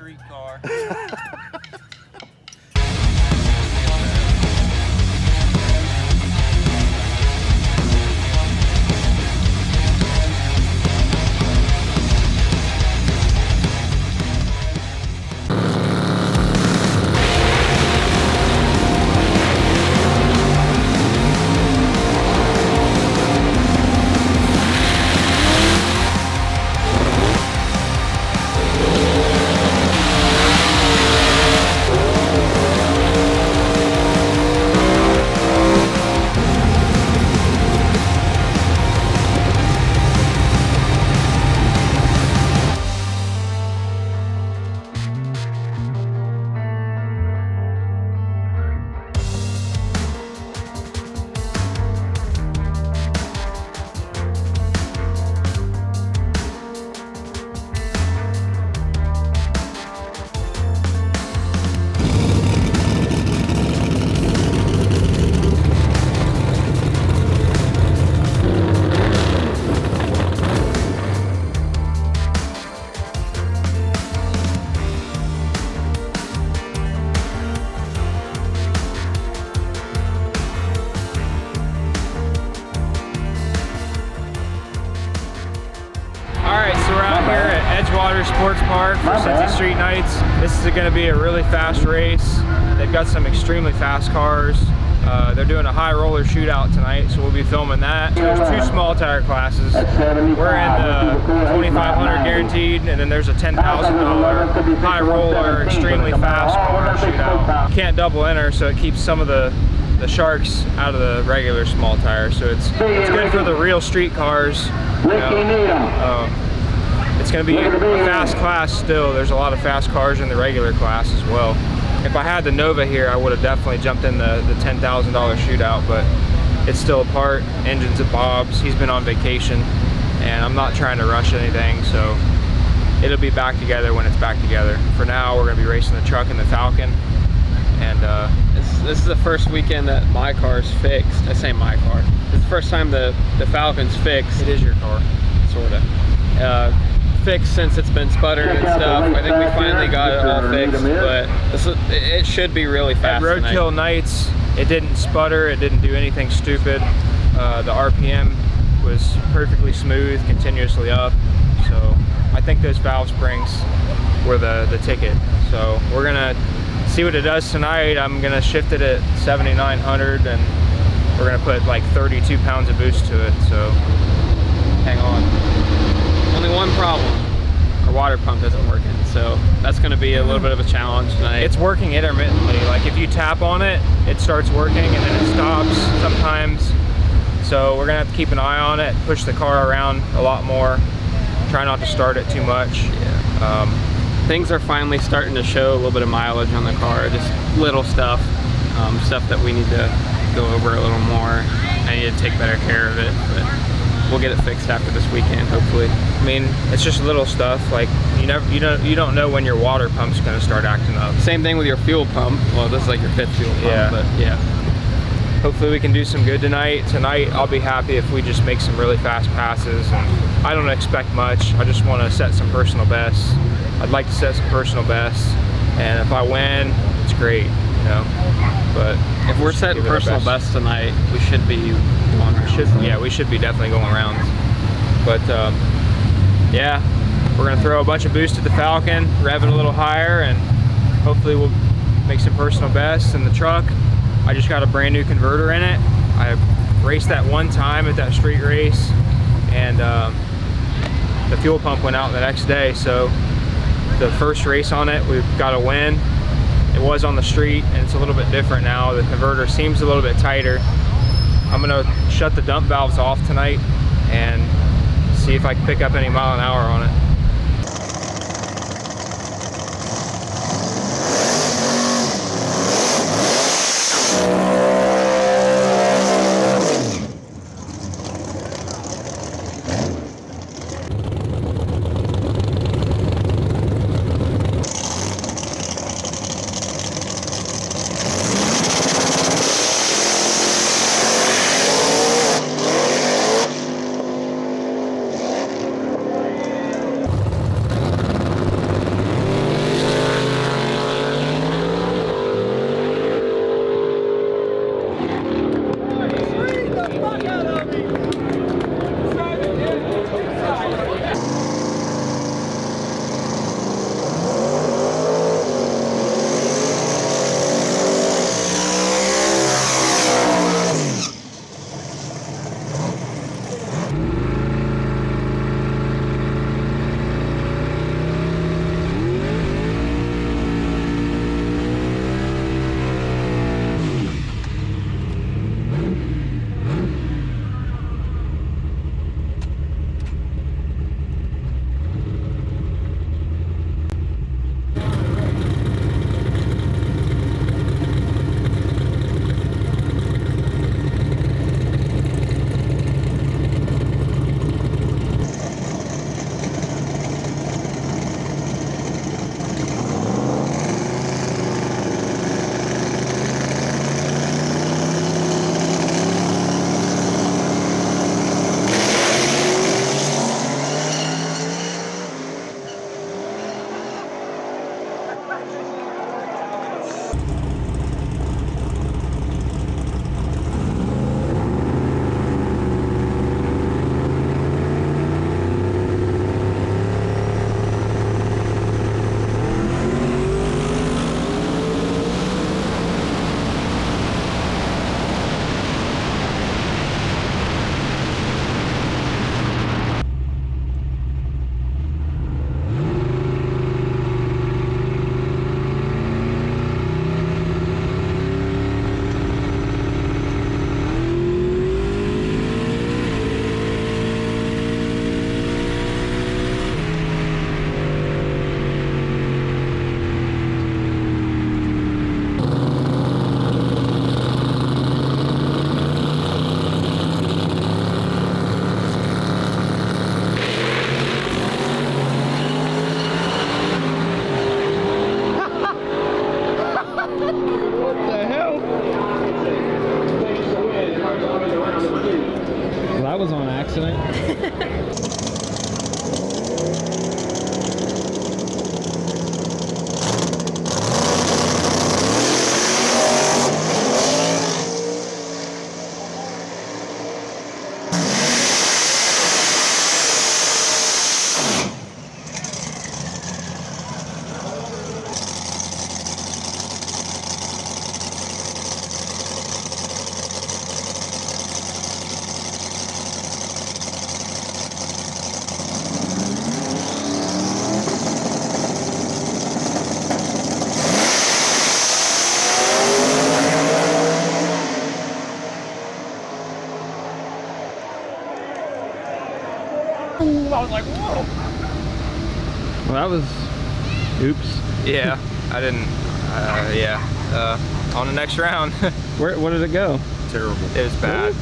street car. Sports Park for Cincy Street Nights. This is going to be a really fast race. They've got some extremely fast cars. They're doing a high roller shootout tonight, so we'll be filming that. So there's two small tire classes. We're in the 2,500 guaranteed, and then there's a $10,000 high roller, extremely fast car shootout. Can't double enter, so it keeps some of the sharks out of the regular small tires. So it's good for the real street cars. You know. It's going to be a fast class still. There's a lot of fast cars in the regular class as well. If I had the Nova here, I would have definitely jumped in the $10,000 shootout, but it's still apart. Engine's at Bob's. He's been on vacation, and I'm not trying to rush anything, so it'll be back together when it's back together. For now, we're going to be racing the truck and the Falcon, and this is the first weekend that my car's fixed. I say my car. It's the first time the Falcon's fixed. it is your car. Sort of. Fixed since it's been sputtering and stuff. I think we finally got it all fixed, but it should be really fast. At Roadkill Nights, it didn't sputter, it didn't do anything stupid. The RPM was perfectly smooth, continuously up. So I think those valve springs were the ticket. So we're gonna see what it does tonight. I'm gonna shift it at 7,900, and we're gonna put like 32 pounds of boost to it. So hang on. Only one problem, our water pump isn't working, so that's going to be a little bit of a challenge tonight. It's working intermittently. Like if you tap on it, it starts working and then it stops sometimes. So we're gonna have to keep an eye on it, push the car around a lot more, try not to start it too much. Yeah. Things are finally starting to show a little bit of mileage on the car, just little stuff, stuff that we need to go over a little more. I need to take better care of it, but we'll get it fixed after this weekend, hopefully. I mean, it's just little stuff. Like you don't know when your water pump's gonna start acting up. Same thing with your fuel pump. Well, this is like your fifth fuel pump, yeah. But yeah. Hopefully we can do some good tonight. Tonight, I'll be happy if we just make some really fast passes. And I don't expect much. I just want to set some personal bests. I'd like to set some personal bests, and if I win, it's great, you know. But if we're setting personal bests tonight, we should be going rounds. Yeah, we should be definitely going rounds. But yeah, we're gonna throw a bunch of boost to the Falcon, rev it a little higher, and hopefully we'll make some personal bests in the truck. I just got a brand new converter in it. I raced that one time at that street race, and the fuel pump went out the next day. So the first race on it, we've got a win. It was on the street, and it's a little bit different now. The converter seems a little bit tighter. I'm gonna shut the dump valves off tonight and see if I can pick up any mile an hour on it. like, whoa. Well, that was, oops. Yeah, I didn't, on the next round. What did it go? Terrible. It was bad.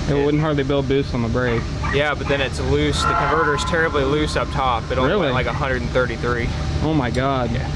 It wouldn't hardly build boost on the brake. Yeah, but then it's loose. The converter is terribly loose up top. It only went like 133. Oh my God. Yeah.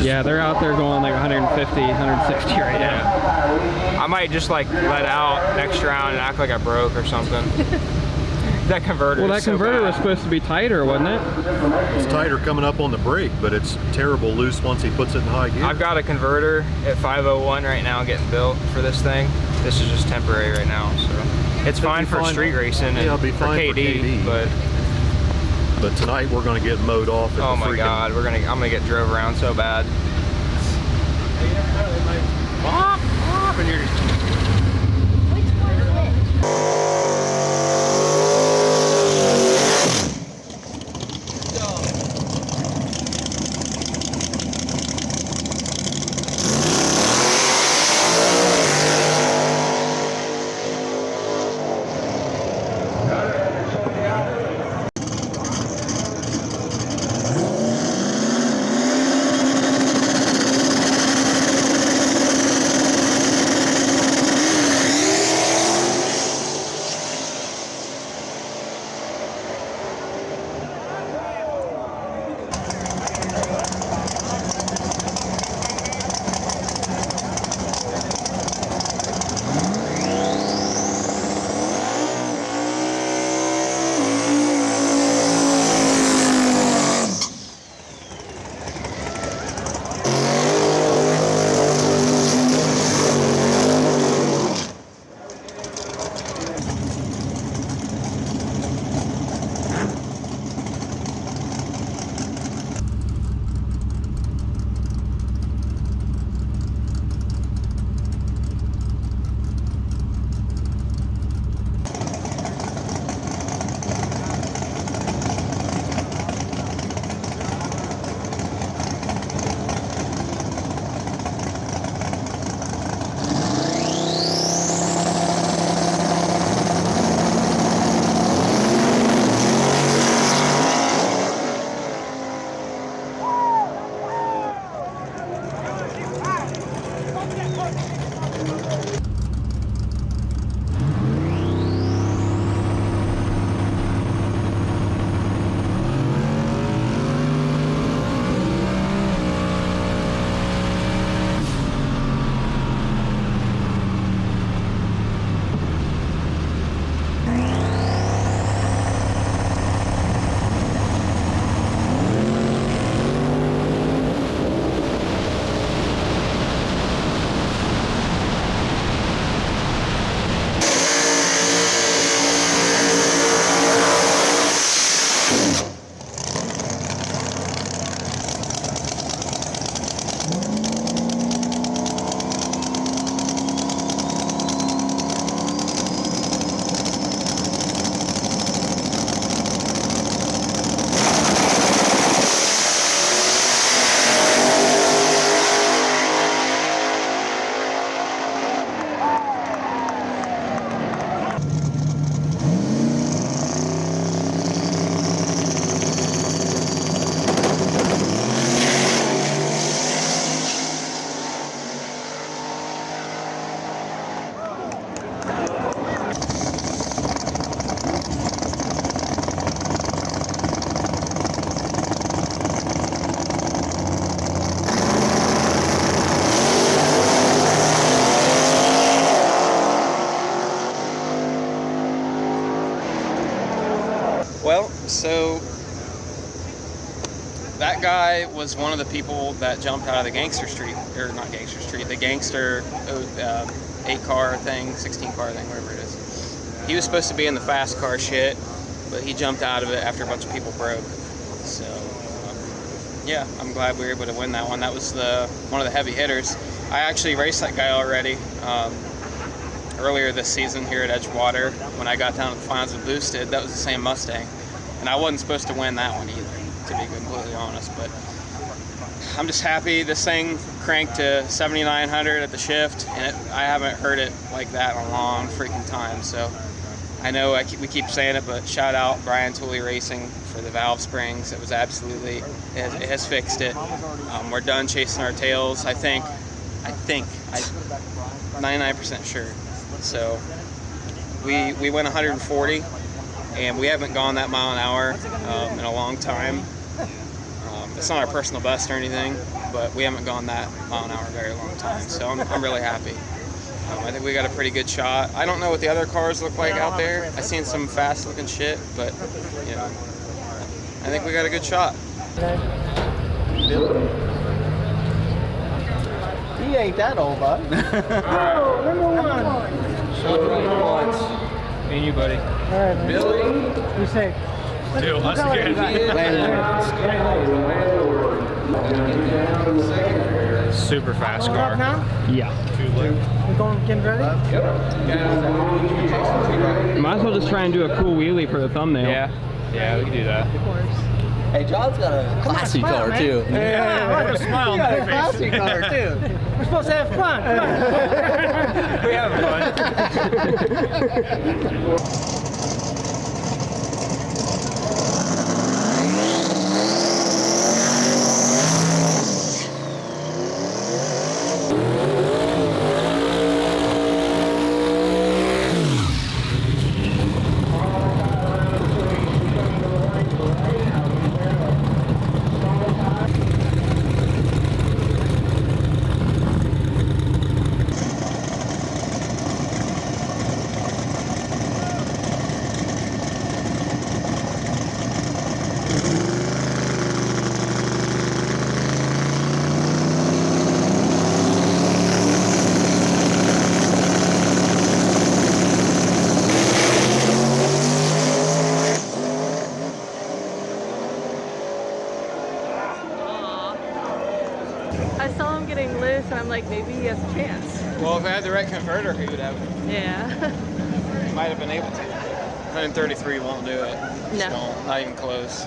Yeah, they're out there going like 150, 160 right now. I might just like let out next round and act like I broke or something. That converter. Well, that converter was supposed to be tighter, wasn't it? It's tighter coming up on the brake, but it's terrible loose once he puts it in high gear. I've got a converter at 501 right now getting built for this thing. This is just temporary right now, so it's fine for street racing and be fine for KD, but tonight we're going to get mowed off. Oh my God, I'm gonna get drove around so bad. And you're just... Well, so that guy was one of the people that jumped out of the gangster street, or not gangster street, the gangster 8-car thing, 16-car thing, whatever it is. He was supposed to be in the fast car shit, but he jumped out of it after a bunch of people broke. So, yeah, I'm glad we were able to win that one. That was one of the heavy hitters. I actually raced that guy already earlier this season here at Edgewater when I got down to the finals and boosted. That was the same Mustang. And I wasn't supposed to win that one either, to be completely honest. But I'm just happy this thing cranked to 7,900 at the shift, and I haven't heard it like that in a long freaking time. So I know we keep saying it, but shout out Brian Tooley Racing for the valve springs. It was absolutely, it has fixed it. We're done chasing our tails. I think, I'm 99% sure. So we went 140, and we haven't gone that mile an hour in a long time. It's not our personal best or anything, but we haven't gone that mile an hour in a very long time. So I'm really happy. I think we got a pretty good shot. I don't know what the other cars look like out there. I've seen some fast looking shit, but you know, I think we got a good shot. He ain't that old, bud. Oh, number one. So number ones. Me and you, buddy. All right, man. Billy. You say. Dude, let's get it. Super fast car. Yeah. We're going getting ready? Yep. Might as well just try and do a cool wheelie for the thumbnail. Yeah, we can do that. Hey, John's got a classy car, man. Too. Yeah, I like a smile on got a my classy car, too. We're supposed to have fun. We have fun. I saw him getting loose, and I'm like, maybe he has a chance. Well, if I had the right converter, he would have it. Yeah. Might have been able to. 133 won't do it. No. Just won't. Not even close.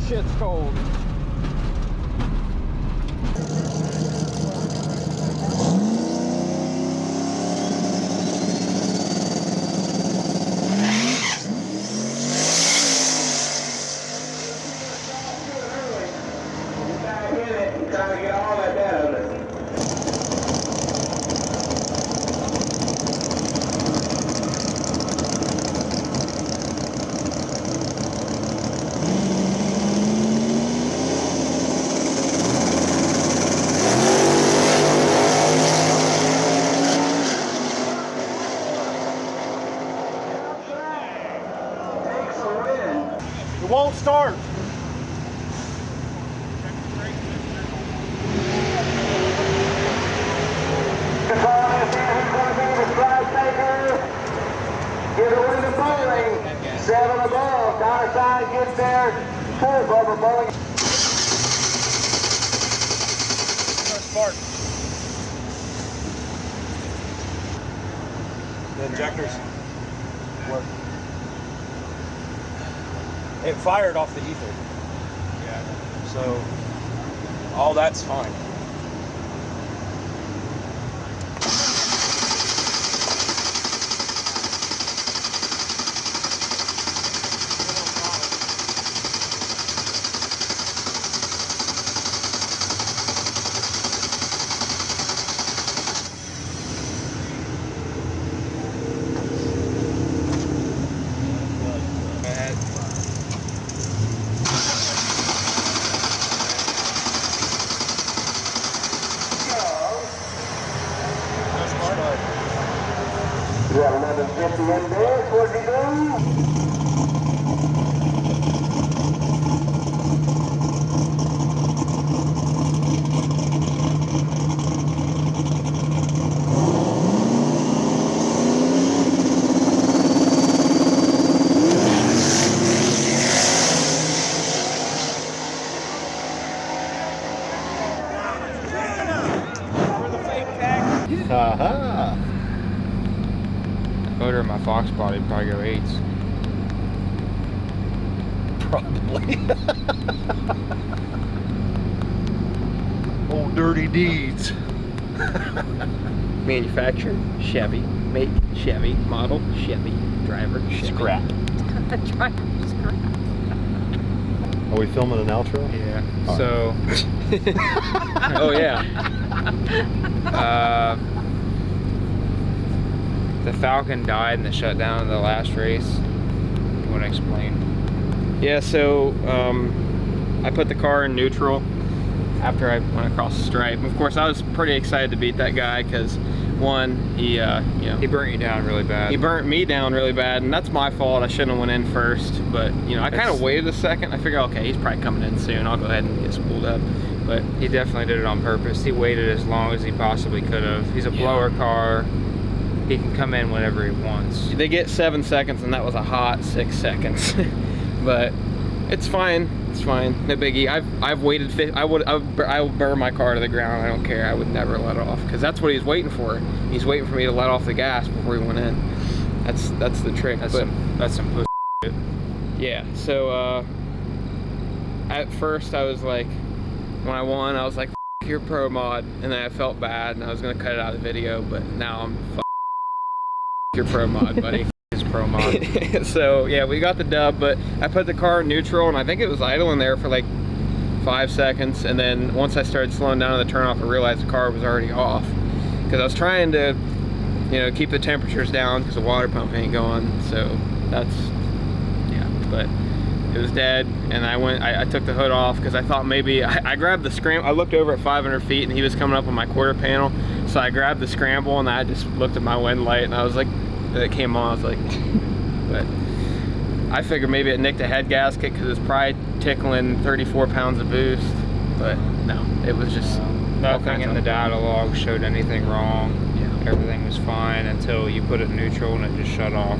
shit's cold. Trying to get all that out of it. It won't start. Give it with the bowling. 7 above. Dollar sign gets there. 2 above bowling. Spark. The injectors work. It fired off the ether. Yeah. So all that's fine. You have 1150 in there. What's he doing? Aha! Motor in my Fox body would probably go 8s. Probably. Old dirty deeds. Manufacturer, Chevy. Make, Chevy. Model, Chevy. Driver, Chevy. Scrap. Are we filming an outro? Yeah. All So, Oh yeah. the Falcon died in the shutdown of the last race. You want to explain? Yeah, so I put the car in neutral after I went across the stripe. Of course, I was pretty excited to beat that guy because, one, he He burnt you down really bad. he burnt me down really bad, and that's my fault. I shouldn't have went in first, but I kind of waited a second. I figured, okay, he's probably coming in soon. I'll go ahead and get spooled up. But He definitely did it on purpose. He waited as long as he possibly could have. He's a blower car. He can come in whenever he wants. they get 7 seconds, and that was a hot 6 seconds. But it's fine. It's fine. No biggie. I've waited. I would burn my car to the ground. I don't care. I would never let it off because that's what he's waiting for. He's waiting for me to let off the gas before he went in. That's the trick. That's But some pussy shit. yeah. So at first I was like, when I won, I was like, F your pro mod, and then I felt bad, and I was gonna cut it out of the video. But now I'm F your pro mod, buddy. His pro mod. So yeah, we got the dub, but I put the car in neutral, and I think it was idling there for like 5 seconds, and then once I started slowing down on the turnoff, I realized the car was already off because I was trying to, keep the temperatures down because the water pump ain't going. So that's but it was dead, and I took the hood off because I thought maybe I grabbed the scramble. I looked over at 500 feet, and he was coming up on my quarter panel, so I grabbed the scramble, and I just looked at my wind light, and I was like, it came on. I was like, but I figured maybe it nicked a head gasket because it's probably tickling 34 pounds of boost, but no, it was just Nothing in the data log showed anything wrong. Yeah. Everything was fine until you put it in neutral and it just shut off.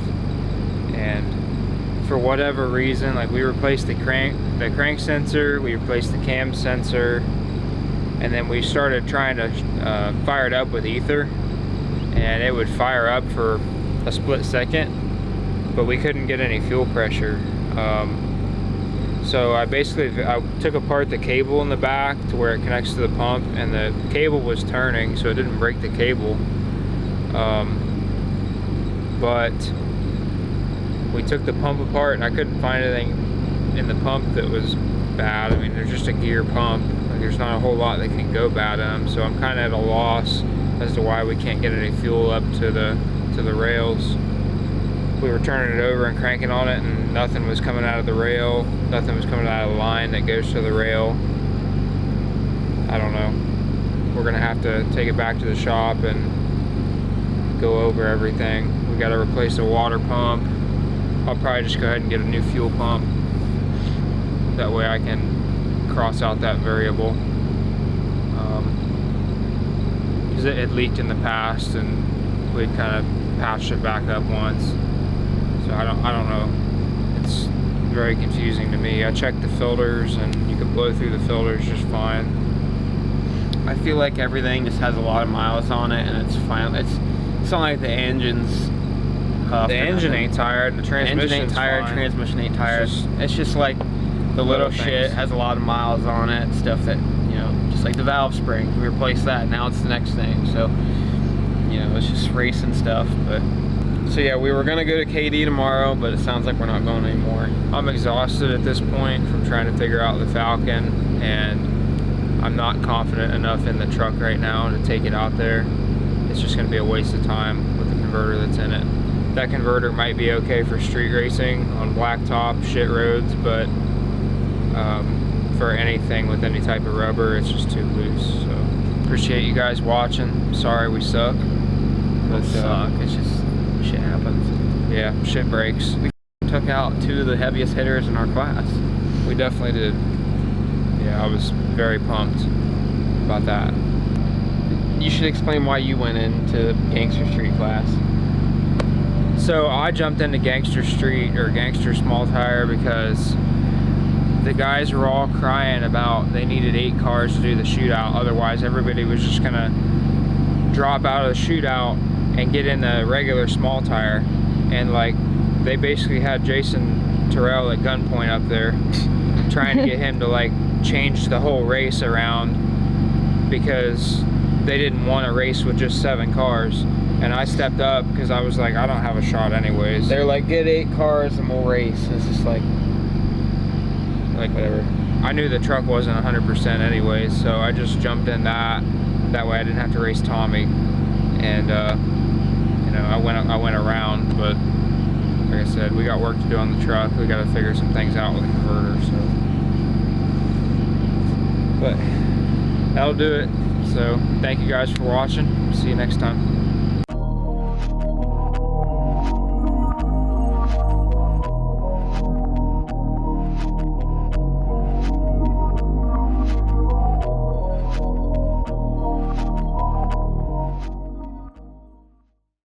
And for whatever reason, like we replaced the crank sensor, we replaced the cam sensor, and then we started trying to fire it up with ether, and it would fire up for a split second, but we couldn't get any fuel pressure. So I took apart the cable in the back to where it connects to the pump, and the cable was turning, so it didn't break the cable. But we took the pump apart and I couldn't find anything in the pump that was bad. I mean, there's just a gear pump. Like, there's not a whole lot that can go bad in them, so I'm kind of at a loss as to why we can't get any fuel up to the rails. We were turning it over and cranking on it, and nothing was coming out of the rail. Nothing was coming out of the line that goes to the rail. I don't know. We're gonna have to take it back to the shop and go over everything. We got to replace the water pump. I'll probably just go ahead and get a new fuel pump. That way I can cross out that variable. Because it had leaked in the past, and we'd kind of patched it back up once. So I don't know. It's very confusing to me. I checked the filters, and you could blow through the filters just fine. I feel like everything just has a lot of miles on it, and it's fine. It's not like the engine's huffed. The engine ain't tired. The transmission ain't tired. fine. Transmission ain't tired. It's just like the little shit has a lot of miles on it. Stuff that, you know, just like the valve spring. We replaced that. Now it's the next thing. So, you know, it's just racing stuff. But so yeah, we were gonna go to KD tomorrow, but it sounds like we're not going anymore. I'm exhausted at this point from trying to figure out the Falcon, and I'm not confident enough in the truck right now to take it out there. It's just going to be a waste of time with the converter that's in it. That converter might be okay for street racing on blacktop shit roads, but for anything with any type of rubber, it's just too loose. So appreciate you guys watching. Sorry we suck. But it's just shit happens. Yeah, shit breaks. We took out 2 of the heaviest hitters in our class. We definitely did. Yeah, I was very pumped about that. You should explain why you went into Gangster Street class. So I jumped into Gangster Street, or Gangster Small Tire, because the guys were all crying about they needed 8 cars to do the shootout. Otherwise, everybody was just gonna drop out of the shootout and get in the regular small tire. And like, they basically had Jason Terrell at gunpoint up there, trying to get him to like change the whole race around, because they didn't want to race with just 7 cars. And I stepped up because I was like, I don't have a shot anyways. They're like, get 8 cars and we'll race. And it's just like whatever. I knew the truck wasn't 100% anyways, so I just jumped in that way I didn't have to race Tommy. And you know, I went around, but like I said, we got work to do on the truck. We got to figure some things out with the converter. So, but that'll do it. So thank you guys for watching. See you next time.